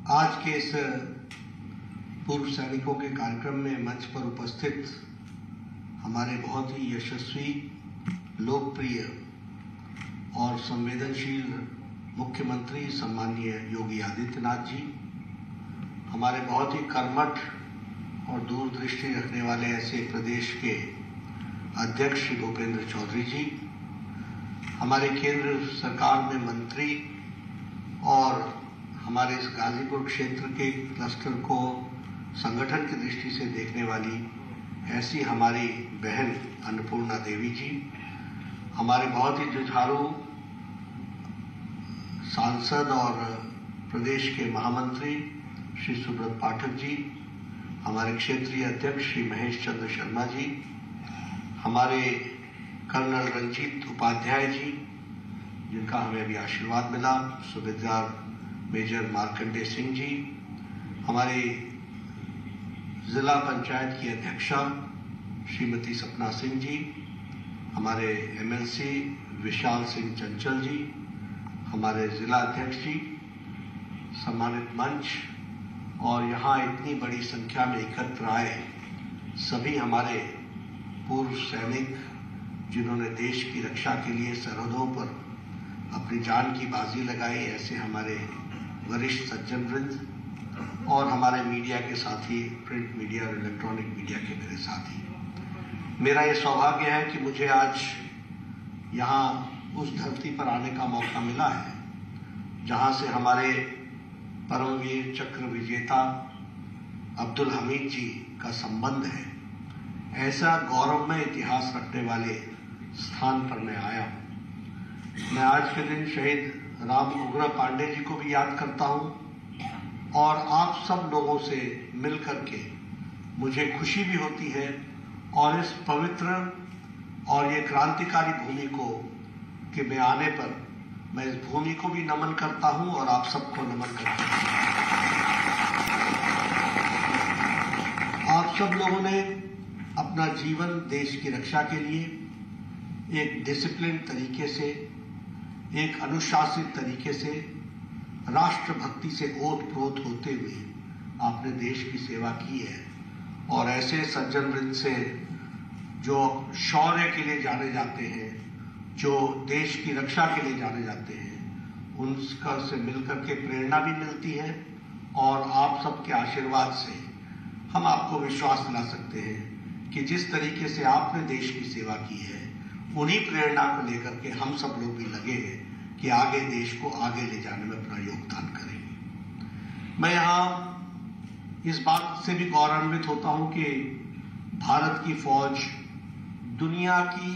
आज के इस पूर्व सैनिकों के कार्यक्रम में मंच पर उपस्थित हमारे बहुत ही यशस्वी, लोकप्रिय और संवेदनशील मुख्यमंत्री सम्माननीय योगी आदित्यनाथ जी, हमारे बहुत ही कर्मठ और दूरदृष्टि रखने वाले ऐसे प्रदेश के अध्यक्ष श्री भूपेंद्र चौधरी जी, हमारे केंद्र सरकार में मंत्री और हमारे इस गाजीपुर क्षेत्र के क्लस्टर को संगठन की दृष्टि से देखने वाली ऐसी हमारी बहन अन्नपूर्णा देवी जी, हमारे बहुत ही जुझारू सांसद और प्रदेश के महामंत्री श्री सुब्रत पाठक जी, हमारे क्षेत्रीय अध्यक्ष श्री महेश चंद्र शर्मा जी, हमारे कर्नल रंजीत उपाध्याय जी, जिनका हमें अभी आशीर्वाद मिला, सूबेदार मेजर मार्कंडेय सिंह जी, हमारे जिला पंचायत की अध्यक्षा श्रीमती सपना सिंह जी, हमारे एमएलसी विशाल सिंह चंचल जी, हमारे जिला अध्यक्ष जी, सम्मानित मंच और यहाँ इतनी बड़ी संख्या में एकत्र आए सभी हमारे पूर्व सैनिक जिन्होंने देश की रक्षा के लिए सरहदों पर अपनी जान की बाजी लगाई, ऐसे हमारे वरिष्ठ सज्जन वृंद और हमारे मीडिया के साथी, प्रिंट मीडिया और इलेक्ट्रॉनिक मीडिया के मेरे साथी, मेरा ये सौभाग्य है कि मुझे आज यहाँ उस धरती पर आने का मौका मिला है जहाँ से हमारे परमवीर चक्र विजेता अब्दुल हमीद जी का संबंध है। ऐसा गौरवमय इतिहास रखने वाले स्थान पर मैं आया हूँ। मैं आज के दिन शहीद राम उग्र पांडे जी को भी याद करता हूँ और आप सब लोगों से मिलकर के मुझे खुशी भी होती है और इस पवित्र और ये क्रांतिकारी भूमि को के में आने पर मैं इस भूमि को भी नमन करता हूँ और आप सबको नमन करता हूँ। आप सब लोगों ने अपना जीवन देश की रक्षा के लिए एक डिसिप्लिन तरीके से, एक अनुशासित तरीके से, राष्ट्रभक्ति से ओत-प्रोत होते हुए आपने देश की सेवा की है और ऐसे सज्जन वृंद से जो शौर्य के लिए जाने जाते हैं, जो देश की रक्षा के लिए जाने जाते हैं, उनका से मिलकर के प्रेरणा भी मिलती है और आप सबके आशीर्वाद से हम आपको विश्वास दिला सकते हैं कि जिस तरीके से आपने देश की सेवा की है, उन्हीं प्रेरणा को लेकर के हम सब लोग भी लगे हैं कि आगे देश को आगे ले जाने में अपना योगदान करेंगे। मैं यहाँ इस बात से भी गौरवान्वित होता हूँ कि भारत की फौज दुनिया की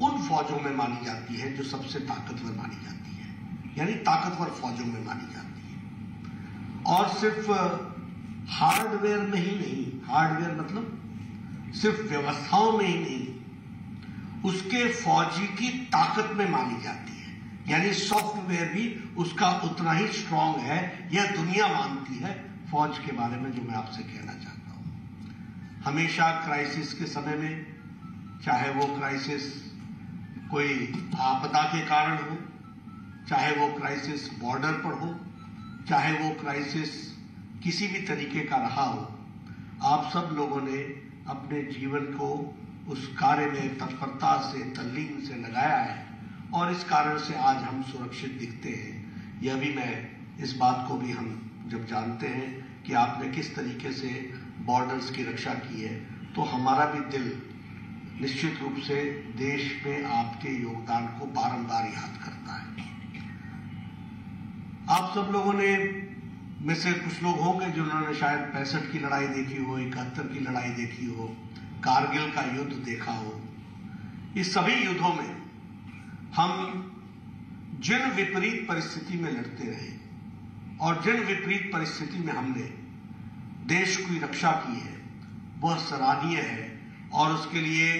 उन फौजों में मानी जाती है जो सबसे ताकतवर मानी जाती है, यानी ताकतवर फौजों में मानी जाती है। और सिर्फ हार्डवेयर में ही नहीं, हार्डवेयर मतलब सिर्फ व्यवस्थाओं में ही नहीं, उसके फौजी की ताकत में मानी जाती है, यानी सॉफ्टवेयर भी उसका उतना ही स्ट्रांग है, यह दुनिया मानती है फौज के बारे में, जो मैं आपसे कहना चाहता हूं। हमेशा क्राइसिस के समय में, चाहे वो क्राइसिस कोई आपदा के कारण हो, चाहे वो क्राइसिस बॉर्डर पर हो, चाहे वो क्राइसिस किसी भी तरीके का रहा हो, आप सब लोगों ने अपने जीवन को उस कार्य में तत्परता से, तल्लीन से लगाया है और इस कारण से आज हम सुरक्षित दिखते हैं। यह भी मैं इस बात को भी हम जब जानते हैं कि आपने किस तरीके से बॉर्डर्स की रक्षा की है, तो हमारा भी दिल निश्चित रूप से देश में आपके योगदान को बारंबार याद करता है। आप सब लोगों ने में से कुछ लोग होंगे जिन्होंने शायद 65 की लड़ाई देखी हो, 71 की लड़ाई देखी हो, कारगिल का युद्ध देखा हो। इस सभी युद्धों में हम जिन विपरीत परिस्थिति में लड़ते रहे और जिन विपरीत परिस्थिति में हमने देश की रक्षा की है, वह सराहनीय है और उसके लिए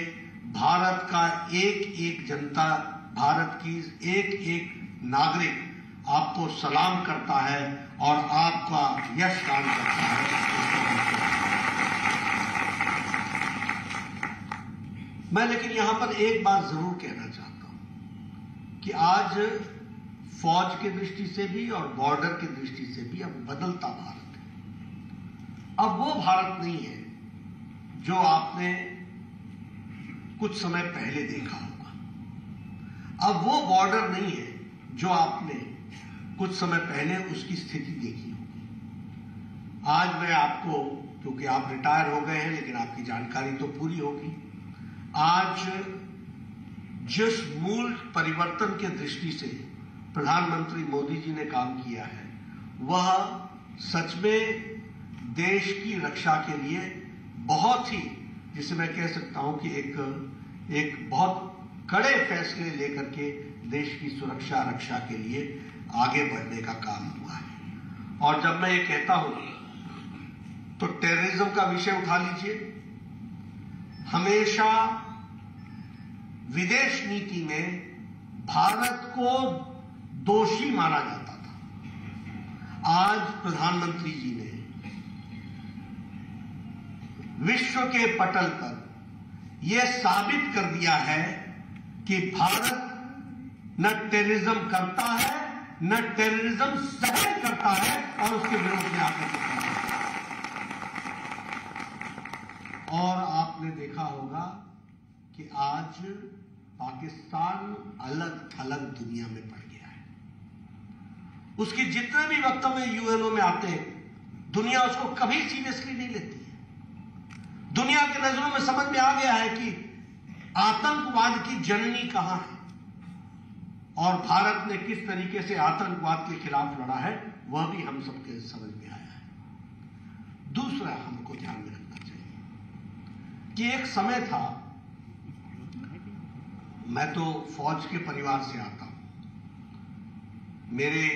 भारत का एक एक जनता, भारत की एक एक नागरिक आपको सलाम करता है और आपका यश गान करता है। मैं लेकिन यहां पर एक बात जरूर कहना चाहता हूं कि आज फौज की दृष्टि से भी और बॉर्डर की दृष्टि से भी अब बदलता भारत है। अब वो भारत नहीं है जो आपने कुछ समय पहले देखा होगा। अब वो बॉर्डर नहीं है जो आपने कुछ समय पहले उसकी स्थिति देखी होगी। आज मैं आपको, क्योंकि आप रिटायर हो गए हैं लेकिन आपकी जानकारी तो पूरी होगी, आज जिस मूल परिवर्तन के दृष्टि से प्रधानमंत्री मोदी जी ने काम किया है वह सच में देश की रक्षा के लिए बहुत ही, जिसे मैं कह सकता हूं कि एक बहुत कड़े फैसले लेकर के देश की सुरक्षा रक्षा के लिए आगे बढ़ने का काम हुआ है। और जब मैं ये कहता हूं तो टेररिज्म का विषय उठा लीजिए। हमेशा विदेश नीति में भारत को दोषी माना जाता था। आज प्रधानमंत्री जी ने विश्व के पटल पर यह साबित कर दिया है कि भारत न टेररिज्म करता है न टेररिज्म सहन करता है और उसके विरोध में आकर करता है। और आपने देखा होगा कि आज पाकिस्तान अलग थलग दुनिया में पड़ गया है। उसके जितने भी वक्तव्य यूएनओ में आते हैं, दुनिया उसको कभी सीरियसली नहीं लेती है। दुनिया की नजरों में समझ में आ गया है कि आतंकवाद की जननी कहां है और भारत ने किस तरीके से आतंकवाद के खिलाफ लड़ा है, वह भी हम सबके समझ में आया है। दूसरा हमको ध्यान में रखना चाहिए कि एक समय था, मैं तो फौज के परिवार से आता हूं, मेरे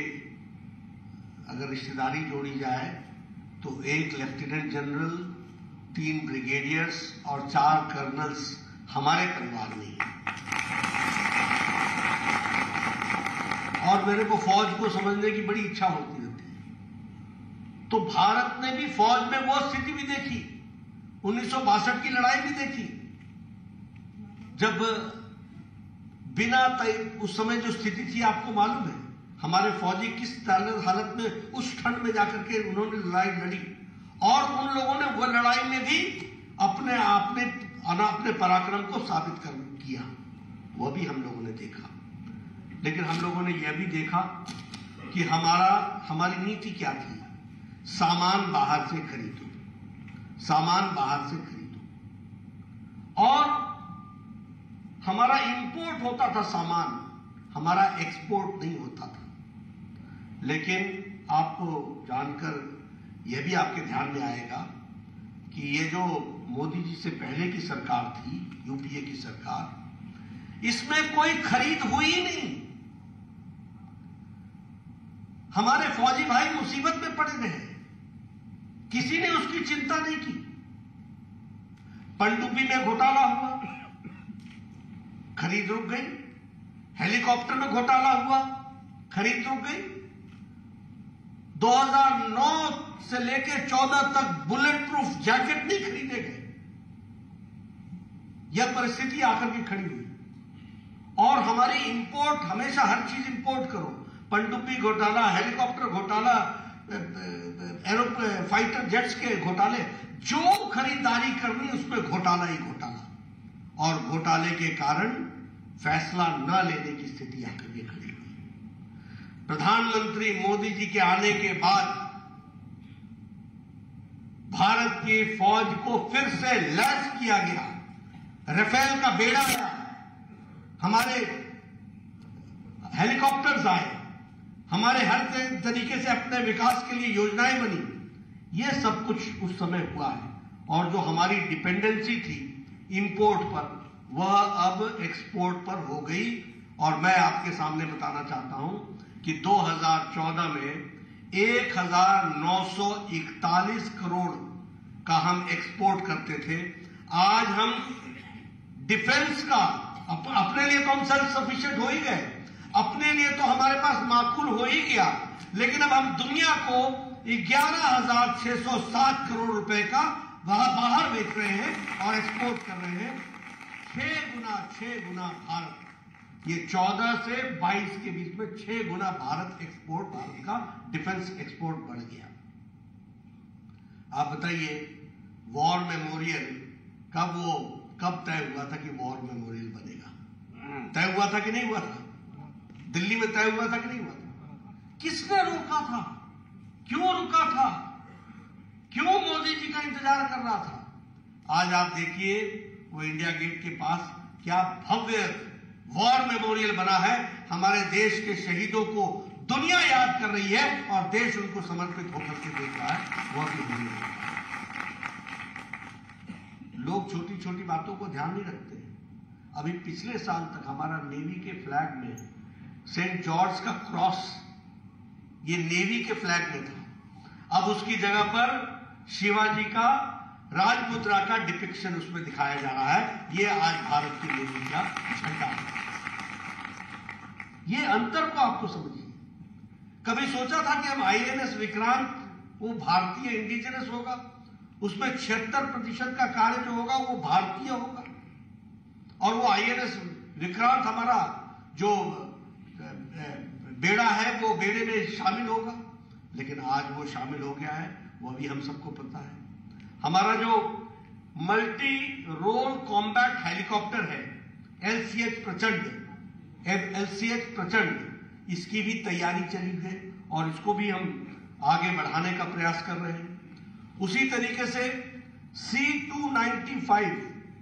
अगर रिश्तेदारी जोड़ी जाए तो एक लेफ्टिनेंट जनरल, 3 ब्रिगेडियर्स और 4 कर्नल्स हमारे परिवार में हैं। और मेरे को फौज को समझने की बड़ी इच्छा होती रहती है। तो भारत ने भी फौज में वो स्थिति भी देखी, 1962 की लड़ाई भी देखी, जब बिना उस समय जो स्थिति थी आपको मालूम है, हमारे फौजी किस हालत में उस ठंड में जाकर के उन्होंने लड़ाई लड़ी और उन लोगों ने वो लड़ाई में भी अपने पराक्रम को साबित कर किया, वह भी हम लोगों ने देखा। लेकिन हम लोगों ने यह भी देखा कि हमारी नीति क्या थी, सामान बाहर से खरीदो, सामान बाहर से खरीदो। और हमारा इंपोर्ट होता था सामान, हमारा एक्सपोर्ट नहीं होता था। लेकिन आपको जानकर यह भी आपके ध्यान में आएगा कि ये जो मोदी जी से पहले की सरकार थी, यूपीए की सरकार, इसमें कोई खरीद हुई ही नहीं। हमारे फौजी भाई मुसीबत में पड़े रहे, किसी ने उसकी चिंता नहीं की। पनडुब्बी में घोटाला हुआ, खरीद रुक गई। हेलीकॉप्टर में घोटाला हुआ, खरीद रुक गई। 2009 से लेकर 14 तक बुलेट प्रूफ जैकेट नहीं खरीदे गए। यह परिस्थिति आकर के खड़ी हुई। और हमारी इंपोर्ट, हमेशा हर चीज इंपोर्ट करो, पनडुब्बी घोटाला, हेलीकॉप्टर घोटाला, एरोप्लेन, फाइटर जेट्स के घोटाले, जो खरीदारी करनी उसमें घोटाला ही घोटाला। और घोटाले के कारण फैसला न लेने की स्थिति आकर के खड़ी हुई। प्रधानमंत्री मोदी जी के आने के बाद भारत की फौज को फिर से लैस किया गया, राफेल का बेड़ा आया, हमारे हेलीकॉप्टर्स आए, हमारे हर तरीके से अपने विकास के लिए योजनाएं बनी। यह सब कुछ उस समय हुआ है। और जो हमारी डिपेंडेंसी थी इंपोर्ट पर, वह अब एक्सपोर्ट पर हो गई। और मैं आपके सामने बताना चाहता हूं कि 2014 में 1941 करोड़ का हम एक्सपोर्ट करते थे। आज हम डिफेंस का अपने लिए तो हम सेल्फ सफिशिएंट हो ही गए, अपने लिए तो हमारे पास माकूल हो ही गया, लेकिन अब हम दुनिया को 11,607 करोड़ रुपए का बाहर बेच रहे हैं और एक्सपोर्ट कर रहे हैं। 6 गुना भारत ये 14 से 22 के बीच में 6 गुना भारत का डिफेंस एक्सपोर्ट बढ़ गया। आप बताइए, वॉर मेमोरियल कब तय हुआ था कि वॉर मेमोरियल बनेगा? तय हुआ था कि नहीं हुआ था? दिल्ली में तय हुआ था कि नहीं हुआ था? किसने रोका था? क्यों रुका था? क्यों मोदी जी का इंतजार कर रहा था? आज आप देखिए, वो इंडिया गेट के पास क्या भव्य वॉर मेमोरियल बना है। हमारे देश के शहीदों को दुनिया याद कर रही है और देश उनको समर्पित होकर के देख रहा है। वह भी लोग छोटी छोटी बातों को ध्यान नहीं रखते। अभी पिछले साल तक हमारा नेवी के फ्लैग में सेंट जॉर्ज का क्रॉस ये नेवी के फ्लैग में था। अब उसकी जगह पर शिवाजी का राजमुद्रा का डिपिक्शन उसमें दिखाया जा रहा है। ये आज भारत की नेवी का झंडा है। ये अंतर को आपको समझिए। कभी सोचा था कि हम INS विक्रांत वो भारतीय इंडिजिनस होगा, उसमें 76% का कार्य जो होगा वो भारतीय होगा, और वो INS विक्रांत हमारा जो बेड़ा है वो बेड़े में शामिल होगा। लेकिन आज वो शामिल हो गया है, वो भी हम सबको पता है। हमारा जो मल्टी रोल कॉम्बैट हेलीकॉप्टर है LCH प्रचंड, इसकी भी तैयारी चली है और इसको भी हम आगे बढ़ाने का प्रयास कर रहे हैं। उसी तरीके से C-295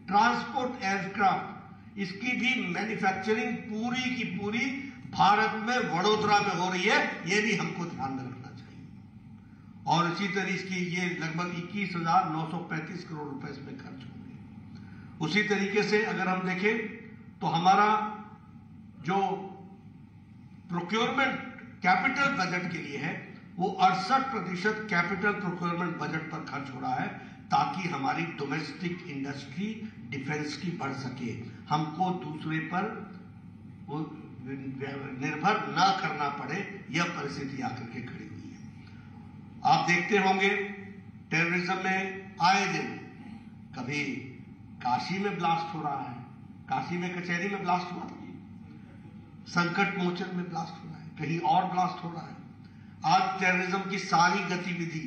ट्रांसपोर्ट एयरक्राफ्ट, इसकी भी मैन्युफैक्चरिंग पूरी की पूरी भारत में वडोदरा में हो रही है। ये भी हमको ध्यान में रखना चाहिए। और इसी तरीके की ये लगभग 21,935 करोड़ रुपए इसमें खर्च होंगे। उसी तरीके से अगर हम देखें तो हमारा जो प्रोक्योरमेंट कैपिटल बजट के लिए है वो 68% कैपिटल प्रोक्योरमेंट बजट पर खर्च हो रहा है, ताकि हमारी डोमेस्टिक इंडस्ट्री डिफेंस की बढ़ सके, हमको दूसरे पर निर्भर ना करना पड़े। यह परिस्थिति आकर के खड़ी हुई है। आप देखते होंगे टेररिज्म में आए दिन कभी काशी में ब्लास्ट हो रहा है, काशी में कचहरी में ब्लास्ट हुआ, संकट मोचन में ब्लास्ट हो रहा है, कहीं और ब्लास्ट हो रहा है। आज टेररिज्म की सारी गतिविधि,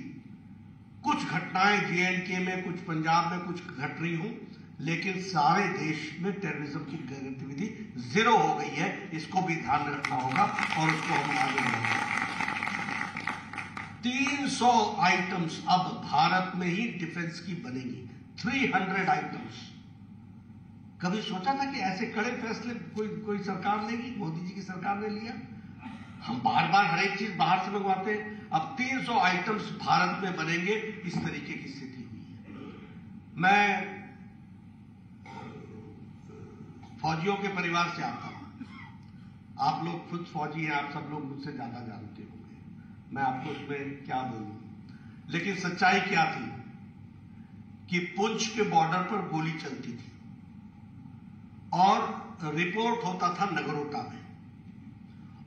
कुछ घटनाएं JNK में, कुछ पंजाब में कुछ घट रही हूं, लेकिन सारे देश में टेररिज्म की गतिविधि 0 हो गई है। इसको भी ध्यान रखना होगा और उसको हम आगे बढ़ाएंगे। 300 आइटम्स अब भारत में ही डिफेंस की बनेगी, 300 आइटम्स। कभी सोचा था कि ऐसे कड़े फैसले कोई सरकार लेगी? मोदी जी की सरकार ने लिया। हम बार बार हर एक चीज बाहर से मंगवाते हैं। अब 300 आइटम्स भारत में बनेंगे, इस तरीके की स्थिति हुई है। मैं फौजियों के परिवार से आता हूं, आप लोग खुद फौजी हैं, आप सब लोग मुझसे ज्यादा जानते होंगे, मैं आपको उसमें क्या बोलूं। लेकिन सच्चाई क्या थी कि पुंछ के बॉर्डर पर गोली चलती थी और रिपोर्ट होता था नगरोटा में,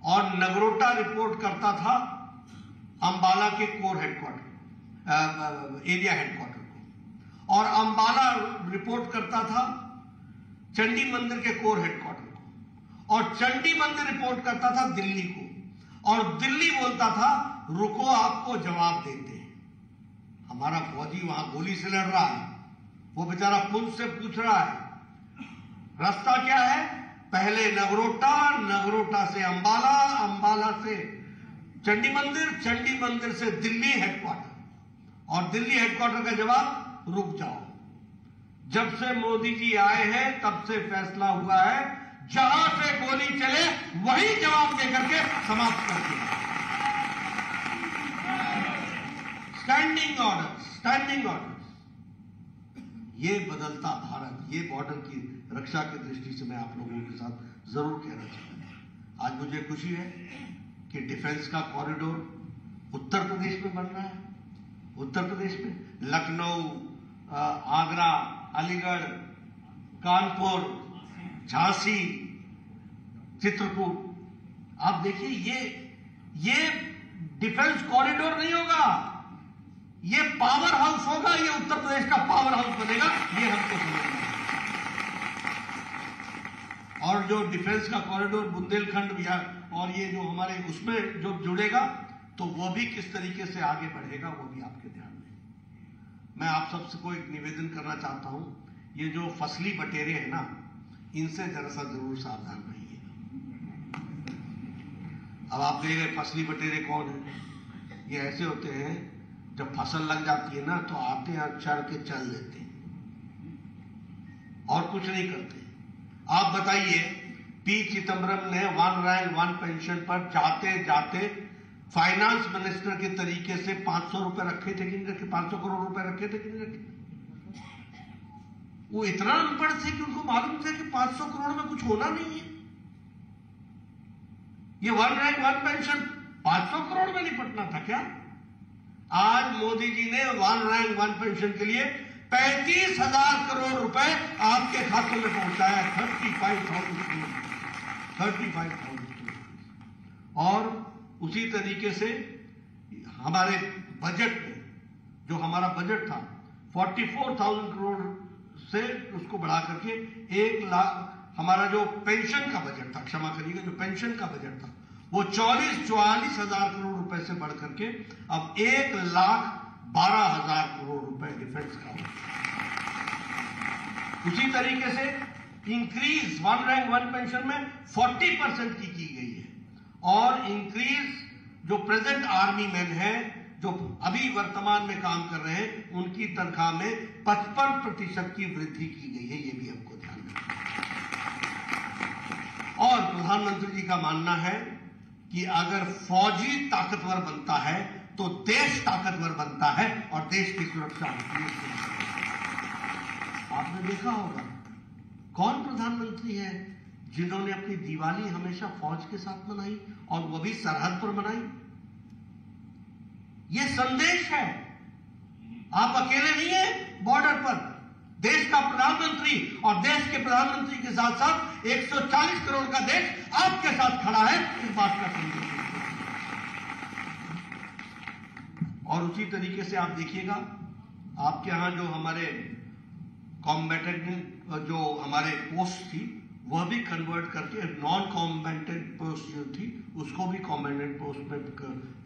और नगरोटा रिपोर्ट करता था अंबाला के कोर हेडक्वार्टर, एरिया हेडक्वार्टर को, और अंबाला रिपोर्ट करता था चंडी मंदिर के कोर हेडक्वार्टर को, और चंडी मंदिर रिपोर्ट करता था दिल्ली को, और दिल्ली बोलता था रुको आपको जवाब देते हैं। हमारा फौजी वहां गोली से लड़ रहा है, वो बेचारा पुंछ से पूछ रहा है रास्ता क्या है, पहले नगरोटा, नगरोटा से अंबाला, अंबाला से चंडी मंदिर, चंडी मंदिर से दिल्ली हेडक्वार्टर, और दिल्ली हेडक्वार्टर का जवाब रुक जाओ। जब से मोदी जी आए हैं तब से फैसला हुआ है जहां से गोली चले वही जवाब देकर के समाप्त कर दिया। Standing order, standing order. ये बदलता भारत, ये बॉर्डर की रक्षा की दृष्टि से मैं आप लोगों के साथ जरूर कहना चाहता हूं। आज मुझे खुशी है कि डिफेंस का कॉरिडोर उत्तर प्रदेश में बन रहा है। उत्तर प्रदेश में लखनऊ, आगरा, अलीगढ़, कानपुर, झांसी, चित्रकूट। आप देखिए ये डिफेंस कॉरिडोर नहीं होगा, ये पावर हाउस होगा, ये उत्तर प्रदेश का पावर हाउस बनेगा, ये हमको समझना है। और जो डिफेंस का कॉरिडोर बुंदेलखंड बिहार और ये जो हमारे उसमें जो जुड़ेगा तो वो भी किस तरीके से आगे बढ़ेगा वो भी आपके ध्यान में। मैं आप सबसे को एक निवेदन करना चाहता हूं, ये जो फसली बटेरे हैं ना, इनसे जरा सा जरूर सावधान रहिए। अब आप कहेंगे फसली बटेरे कौन है? ये ऐसे होते हैं जब फसल लग जाती है ना तो आते हैं चढ़ के चल देते हैं और कुछ नहीं करते। आप बताइए, पी चिदम्बरम ने वन रैंक वन पेंशन पर जाते जाते फाइनेंस मिनिस्टर के तरीके से 500 रुपए रखे थे कि नहीं रखे? 500 करोड़ रुपए रखे थे कि नहीं रखे? वो इतना अनपढ़ थे कि उनको मालूम था कि 500 करोड़ में कुछ होना नहीं है। ये one rank one pension 500 crore में निपटना था क्या? आज मोदी जी ने वन रैंक वन पेंशन के लिए 35,000 करोड़ रुपए आपके खातों में पहुंचाया। 35,000 करोड़। और उसी तरीके से हमारे बजट में जो हमारा बजट था 44,000 करोड़ से उसको बढ़ा करके 1 लाख, हमारा जो पेंशन का बजट था, क्षमा करिएगा, जो पेंशन का बजट था वो 44,000 करोड़ रुपए से बढ़ करके अब 1,12,000 करोड़ रुपए डिफेंस का। उसी तरीके से increase one rank one pension में 40% की गई है। और इंक्रीज जो प्रेजेंट आर्मी मैन है जो अभी वर्तमान में काम कर रहे हैं उनकी तनख्वाह में 55% की वृद्धि की गई है। ये भी हमको ध्यान रखना। और प्रधानमंत्री जी का मानना है कि अगर फौजी ताकतवर बनता है तो देश ताकतवर बनता है और देश की सुरक्षा होती है। आपने देखा होगा कौन प्रधानमंत्री है जिन्होंने अपनी दिवाली हमेशा फौज के साथ मनाई और वो भी सरहद पर मनाई? ये संदेश है, आप अकेले नहीं है बॉर्डर पर। देश का प्रधानमंत्री और देश के प्रधानमंत्री के साथ साथ 140 करोड़ का देश आपके साथ खड़ा है, इस बात का संदेश। और उसी तरीके से आप देखिएगा आपके यहां जो हमारे कॉम्बैटेंट जो हमारे पोस्ट थी वह भी कन्वर्ट करके नॉन कॉम्बैटेंट पोस्ट जो थी उसको भी कॉम्बैटेंट पोस्ट में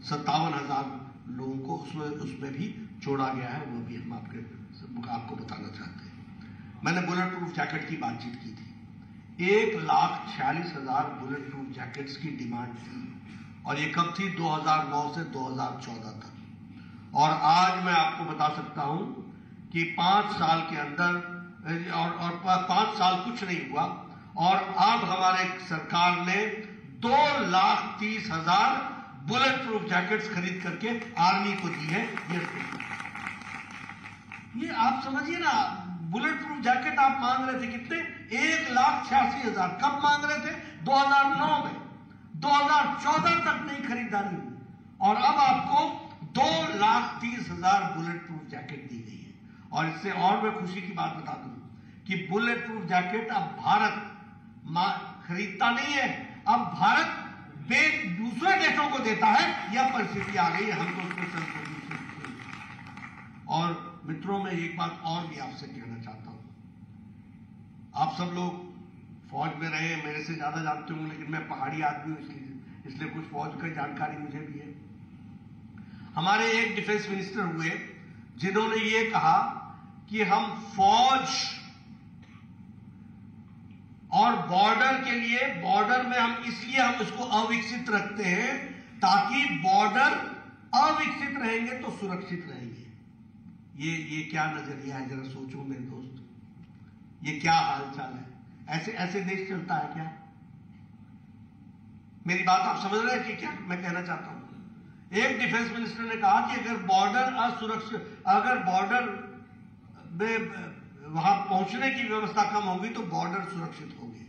57,000 लोगों को उसमें भी जोड़ा गया है। वह भी हम आपको बताना चाहते हैं। मैंने बुलेट प्रूफ जैकेट की बातचीत की थी। 1,46,000 बुलेट प्रूफ जैकेट्स की डिमांड थी और ये कब थी? 2009 से 2014 तक। और आज मैं आपको बता सकता हूं कि 5 साल के अंदर और 5 साल कुछ नहीं हुआ और अब हमारे सरकार ने 2,30,000 बुलेट प्रूफ जैकेट्स खरीद करके आर्मी को दी है। ये आप समझिए ना, बुलेट प्रूफ जैकेट आप मांग रहे थे कितने? 1,86,000। कब मांग रहे थे? 2009 में। 2014 तक नहीं खरीदारी हुई और अब आपको 2,30,000 बुलेट प्रूफ जैकेट दी गई है। और इससे और मैं खुशी की बात बता दूं कि बुलेट प्रूफ जैकेट अब भारत खरीदता नहीं है, अब भारत दूसरे देशों को देता है। यह परिस्थिति आ गई है, हमको उसको संशोधित। और मित्रों, मैं एक बात और भी आपसे कहना चाहता हूं। आप सब लोग फौज में रहे, मेरे से ज्यादा जानते होंगे, लेकिन मैं पहाड़ी आदमी हूं इसलिए कुछ फौज की जानकारी मुझे भी है। हमारे एक डिफेंस मिनिस्टर हुए जिन्होंने ये कहा कि हम फौज और बॉर्डर के लिए, बॉर्डर में हम इसलिए हम उसको अविकसित रखते हैं ताकि बॉर्डर अविकसित रहेंगे तो सुरक्षित रहेंगे। ये क्या नजरिया है? जरा सोचो मेरे दोस्त, ये क्या हालचाल है? ऐसे देश चलता है क्या? मेरी बात आप समझ रहे हैं कि क्या मैं कहना चाहता हूं? एक डिफेंस मिनिस्टर ने कहा कि अगर बॉर्डर असुरक्षित, अगर बॉर्डर में वहां पहुंचने की व्यवस्था कम होगी तो बॉर्डर सुरक्षित होंगे।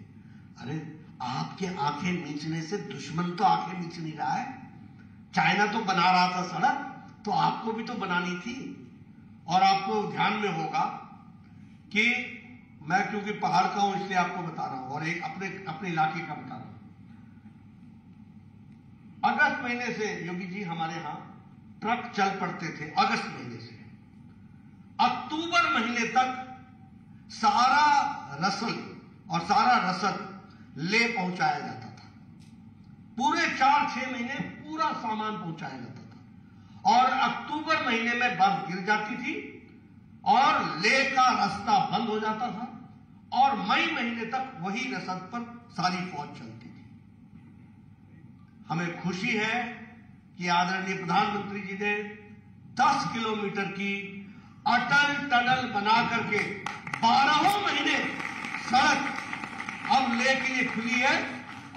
अरे आपके आंखें मीचने से दुश्मन तो आंखें मीच नहीं रहा है। चाइना तो बना रहा था सड़क, तो आपको भी तो बनानी थी। और आपको ध्यान में होगा कि मैं क्योंकि पहाड़ का हूं इसलिए आपको बता रहा हूं और एक अपने इलाके का बता रहा हूं। अगस्त महीने से योगी जी हमारे यहां ट्रक चल पड़ते थे। अगस्त महीने से अक्टूबर महीने तक सारा रसल और सारा रसद ले पहुंचाया जाता था। पूरे 4-6 महीने पूरा सामान पहुंचाया जाता था और अक्टूबर महीने में बर्फ गिर जाती थी और ले का रास्ता बंद हो जाता था और मई महीने तक वही रसद पर सारी फौज चलती थी। हमें खुशी है कि आदरणीय प्रधानमंत्री जी ने 10 किलोमीटर की अटल टनल बना करके 12 महीने सड़क अब ले के लिए खुली है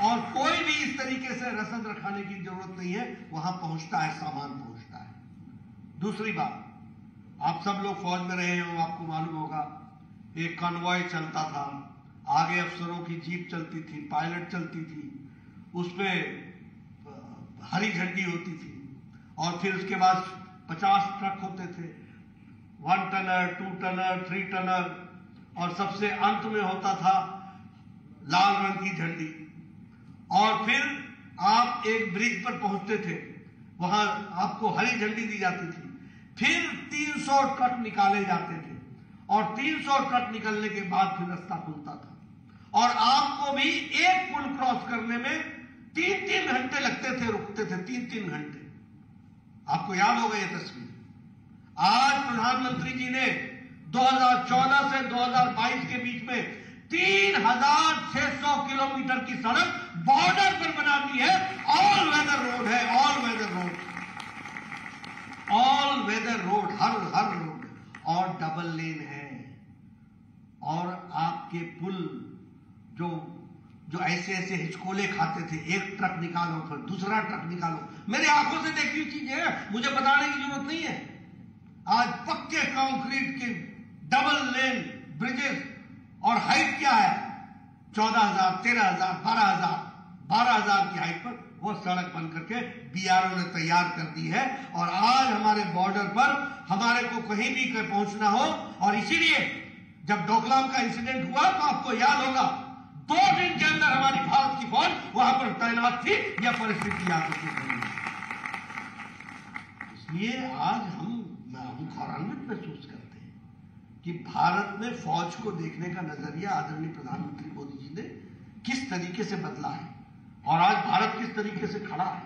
और कोई भी इस तरीके से रसद रखाने की जरूरत नहीं है, वहां पहुंचता है, सामान पहुंचता है। दूसरी बात, आप सब लोग फौज में रहे हो, आपको मालूम होगा एक कॉन्वॉय चलता था, आगे अफसरों की जीप चलती थी, पायलट चलती थी, उसमें हरी झंडी होती थी और फिर उसके बाद 50 ट्रक होते थे, 1 टनर, 2 टनर, 3 टनर और सबसे अंत में होता था लाल रंग की झंडी। और फिर आप एक ब्रिज पर पहुंचते थे, वहां आपको हरी झंडी दी जाती थी, फिर 300 ट्रक निकाले जाते थे और 300 ट्रक निकलने के बाद फिर रास्ता खुलता था और आपको भी एक पुल क्रॉस करने में 3-3 घंटे लगते थे, रुकते थे 3-3 घंटे। आपको याद होगा यह तस्वीर। आज प्रधानमंत्री जी ने 2014 से 2022 के बीच में 3600 किलोमीटर की सड़क बॉर्डर पर बना दी है। ऑल वेदर रोड है, all weather road, all weather road, हर रोड और डबल लेन है। और आपके पुल जो ऐसे हिचकोले खाते थे, एक ट्रक निकालो फिर दूसरा ट्रक निकालो, मेरी आंखों से देखी हुई चीज है, मुझे बताने की जरूरत नहीं है। आज पक्के कंक्रीट के डबल लेन ब्रिजेस और हाइट क्या है, 14,000, 13,000, 12,000 की हाइट पर वो सड़क बन करके बीआरओ ने तैयार कर दी है। और आज हमारे बॉर्डर पर हमारे को कहीं भी पहुंचना हो, और इसीलिए जब डोकलाम का इंसिडेंट हुआ तो आपको याद होगा 2 दिन के अंदर हमारी भारत की फौज वहां पर तैनात थी, यह परिस्थिति आ चुकी है। इसलिए आज हम गौरवान्वित महसूस करते हैं कि भारत में फौज को देखने का नजरिया आदरणीय प्रधानमंत्री मोदी जी ने किस तरीके से बदला है और आज भारत किस तरीके से खड़ा है,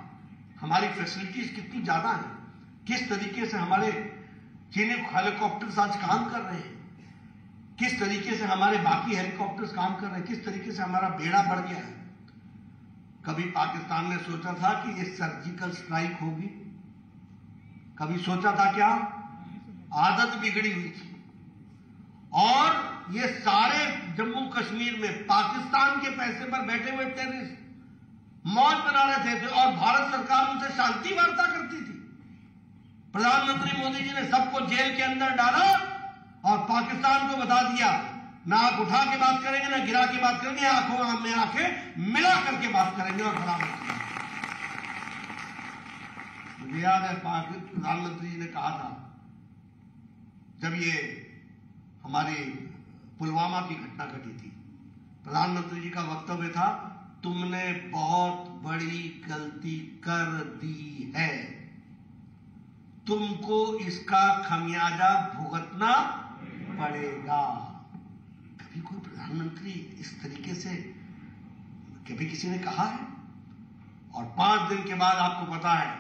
हमारी फैसिलिटीज कितनी ज्यादा है, किस तरीके से हमारे चीनिक हेलीकॉप्टर्स आज काम कर रहे हैं, किस तरीके से हमारे बाकी हेलीकॉप्टर्स काम कर रहे हैं, किस तरीके से हमारा बेड़ा बढ़ गया है। कभी पाकिस्तान ने सोचा था कि ये सर्जिकल स्ट्राइक होगी, कभी सोचा था क्या? आदत बिगड़ी हुई थी और ये सारे जम्मू कश्मीर में पाकिस्तान के पैसे पर बैठे हुए टेररिस्ट मौज बना रहे थे और भारत सरकार उनसे शांति वार्ता करती थी। प्रधानमंत्री मोदी जी ने सबको जेल के अंदर डाला और पाकिस्तान को बता दिया, ना आप उठा के बात करेंगे ना गिरा के बात करेंगे, आंखों में आंखें मिला करके बात करेंगे और बराबर करेंगे। मुझे याद है प्रधानमंत्री जी ने कहा था जब ये हमारे पुलवामा की घटना घटी थी, प्रधानमंत्री जी का वक्तव्य था, तुमने बहुत बड़ी गलती कर दी है, तुमको इसका खमियाजा भुगतना पड़ेगा। कभी कोई प्रधानमंत्री इस तरीके से कभी किसी ने कहा है? और 5 दिन के बाद आपको पता है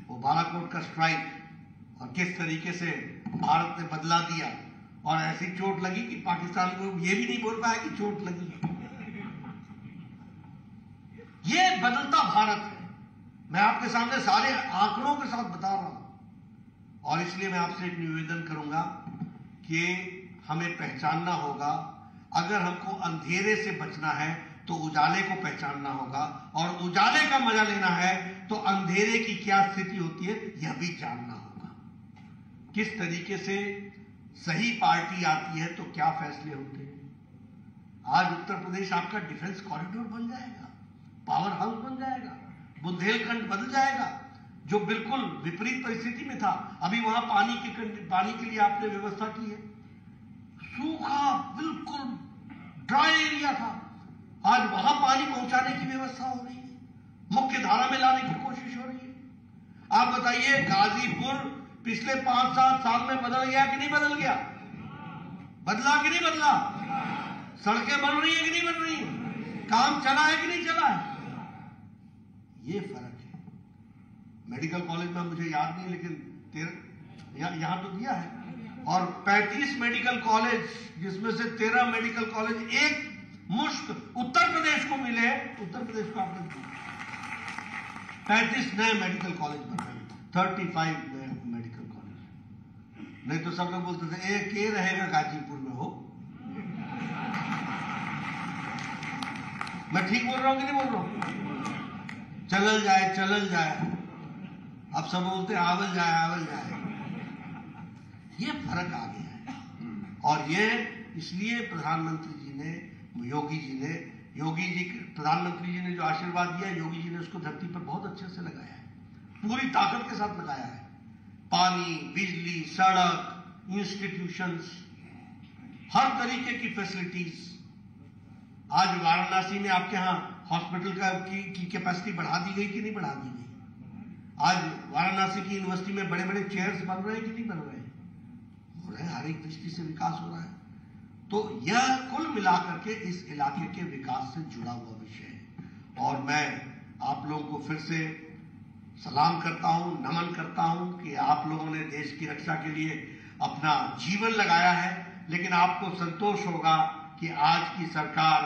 वो बालाकोट का स्ट्राइक और किस तरीके से भारत ने बदला दिया और ऐसी चोट लगी कि पाकिस्तान को ये भी नहीं बोल पाया कि चोट लगी। ये बदलता भारत है, मैं आपके सामने सारे आंकड़ों के साथ बता रहा हूं। और इसलिए मैं आपसे एक निवेदन करूंगा कि हमें पहचानना होगा, अगर हमको अंधेरे से बचना है तो उजाले को पहचानना होगा और उजाले का मजा लेना है तो अंधेरे की क्या स्थिति होती है यह भी जानना होगा। किस तरीके से सही पार्टी आती है तो क्या फैसले होते हैं। आज उत्तर प्रदेश आपका डिफेंस कॉरिडोर बन जाएगा, पावर हाउस बन जाएगा, बुंदेलखंड बदल जाएगा, जो बिल्कुल विपरीत परिस्थिति में था। अभी वहां पानी के लिए आपने व्यवस्था की है, सूखा बिल्कुल ड्राई एरिया था, आज वहां पानी पहुंचाने की व्यवस्था हो रही है, मुख्य धारा में लाने की कोशिश हो रही है। आप बताइए गाजीपुर पिछले 5-7 साल में बदल गया कि नहीं बदल गया? बदला कि नहीं बदला? सड़कें बन रही है कि नहीं बन रही है, काम चला है कि नहीं चला है, ये फर्क है। मेडिकल कॉलेज में मुझे याद नहीं, लेकिन यहां तो दिया है, और 35 मेडिकल कॉलेज, जिसमें से 13 मेडिकल कॉलेज एक मुश्त उत्तर प्रदेश को मिले। उत्तर प्रदेश को आपने 35 नए मेडिकल कॉलेज बन रहे हैं, 35 नए मेडिकल कॉलेज। नहीं तो सब लोग बोलते थे एक ये रहेगा गाजीपुर में हो। मैं ठीक बोल रहा हूं कि नहीं बोल रहा हूं? चलल जाए चलल जाए, अब सब बोलते आवल जाए आवल जाए। ये फर्क आ गया है, और ये इसलिए प्रधानमंत्री जी ने, प्रधानमंत्री जी ने जो आशीर्वाद दिया, योगी जी ने उसको धरती पर बहुत अच्छे से लगाया है, पूरी ताकत के साथ लगाया है। पानी, बिजली, सड़क, इंस्टीट्यूशंस, हर तरीके की फैसिलिटीज। आज वाराणसी में आपके यहां हॉस्पिटल की कैपेसिटी बढ़ा दी गई कि नहीं बढ़ा दी गई? आज वाराणसी की यूनिवर्सिटी में बड़े बड़े चेयर्स बन रहे हैं कि नहीं बन रहे हैं? हो रहे हैं, हर एक दृष्टि से विकास हो रहा है। तो यह कुल मिलाकर के इस इलाके के विकास से जुड़ा हुआ विषय है। और मैं आप लोगों को फिर से सलाम करता हूं, नमन करता हूं कि आप लोगों ने देश की रक्षा के लिए अपना जीवन लगाया है। लेकिन आपको संतोष होगा कि आज की सरकार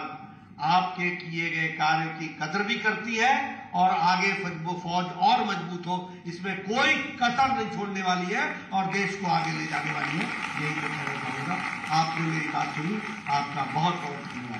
आपके किए गए कार्य की कदर भी करती है, और आगे वो फौज और मजबूत हो, इसमें कोई कसर नहीं छोड़ने वाली है, और देश को आगे ले जाने वाली है। यही मैं कहना चाहूंगा। आपने मेरी बात सुनी, आपका बहुत बहुत धन्यवाद।